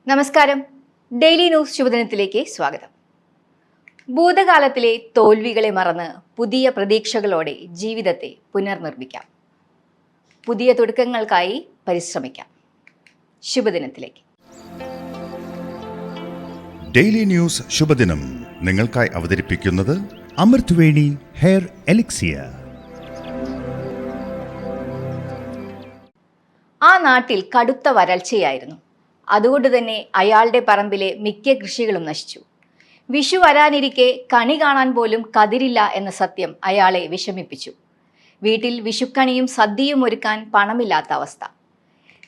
നമസ്കാരം. Daily news ശുഭദിനത്തിലേക്ക് സ്വാഗതം. ഭൂതകാലത്തിലെ തോൽവികളെ മറന്ന് പുതിയ പ്രതീക്ഷകളോടെ ജീവിതത്തെ പുനർനിർമ്മിക്കാം. പുതിയ തുടക്കങ്ങൾക്കായി പരിശ്രമിക്കാം. ശുഭദിനത്തിലേക്ക്. ഡെയിലി ന്യൂസ് ശുഭദിനം നിങ്ങൾക്കായി അവതരിപ്പിക്കുന്നത് അമൃത്വേണി ഹെയർ എലിക്സിയർ. ആ നാട്ടിൽ കടുത്ത വരൾച്ചയായിരുന്നു. അതുകൊണ്ട് തന്നെ അയാളുടെ പറമ്പിലെ മിക്ക കൃഷികളും നശിച്ചു. വിഷു വരാനിരിക്കെ കണി കാണാൻ പോലും കതിരില്ല എന്ന സത്യം അയാളെ വിഷമിപ്പിച്ചു. വീട്ടിൽ വിഷുക്കണിയും സദ്യയും ഒരുക്കാൻ പണമില്ലാത്ത അവസ്ഥ.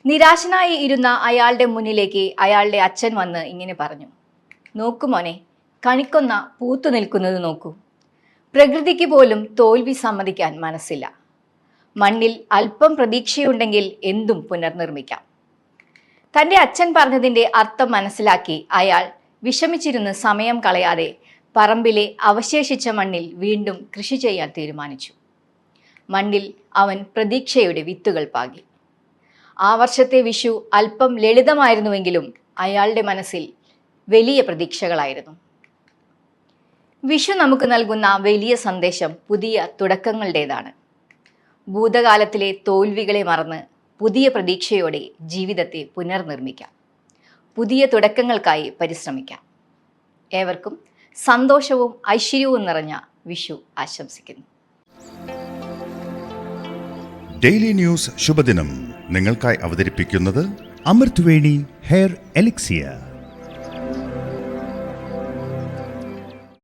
നിരാശനായി ഇരുന്ന അയാളുടെ മുന്നിലേക്ക് അയാളുടെ അച്ഛൻ വന്ന് ഇങ്ങനെ പറഞ്ഞു: "നോക്കൂ മോനെ, കണിക്കൊന്ന പൂത്തു നിൽക്കുന്നത് നോക്കൂ. പ്രകൃതിക്ക് പോലും തോൽവി സമ്മതിക്കാൻ മനസ്സില്ല. മണ്ണിൽ അല്പം പ്രതീക്ഷയുണ്ടെങ്കിൽ എന്തും പുനർനിർമ്മിക്കാം." തൻ്റെ അച്ഛൻ പറഞ്ഞതിൻ്റെ അർത്ഥം മനസ്സിലാക്കി അയാൾ വിഷമിച്ചിരുന്ന് സമയം കളയാതെ പറമ്പിലെ അവശേഷിച്ച മണ്ണിൽ വീണ്ടും കൃഷി ചെയ്യാൻ തീരുമാനിച്ചു. മണ്ണിൽ അവൻ പ്രതീക്ഷയുടെ വിത്തുകൾ പാകി. ആ വർഷത്തെ വിഷു അല്പം ലളിതമായിരുന്നുവെങ്കിലും അയാളുടെ മനസ്സിൽ വലിയ പ്രതീക്ഷകളായിരുന്നു. വിഷു നമുക്ക് നൽകുന്ന വലിയ സന്ദേശം പുതിയ തുടക്കങ്ങളുടേതാണ്. ഭൂതകാലത്തിലെ തോൽവികളെ മറന്ന് പുതിയ പ്രതീക്ഷയോടെ ജീവിതത്തെ പുനർനിർമ്മിക്കാം. പുതിയ തുടക്കങ്ങൾക്കായി പരിശ്രമിക്കാം. ഏവർക്കും സന്തോഷവും ഐശ്വര്യവും നിറഞ്ഞ വിഷു ആശംസിക്കുന്നു. ഡെയിലി ന്യൂസ് ശുഭദിനം നിങ്ങൾക്കായി അവതരിപ്പിക്കുന്നത് അമൃത്വേണി ഹെയർ എലിക്സിയർ.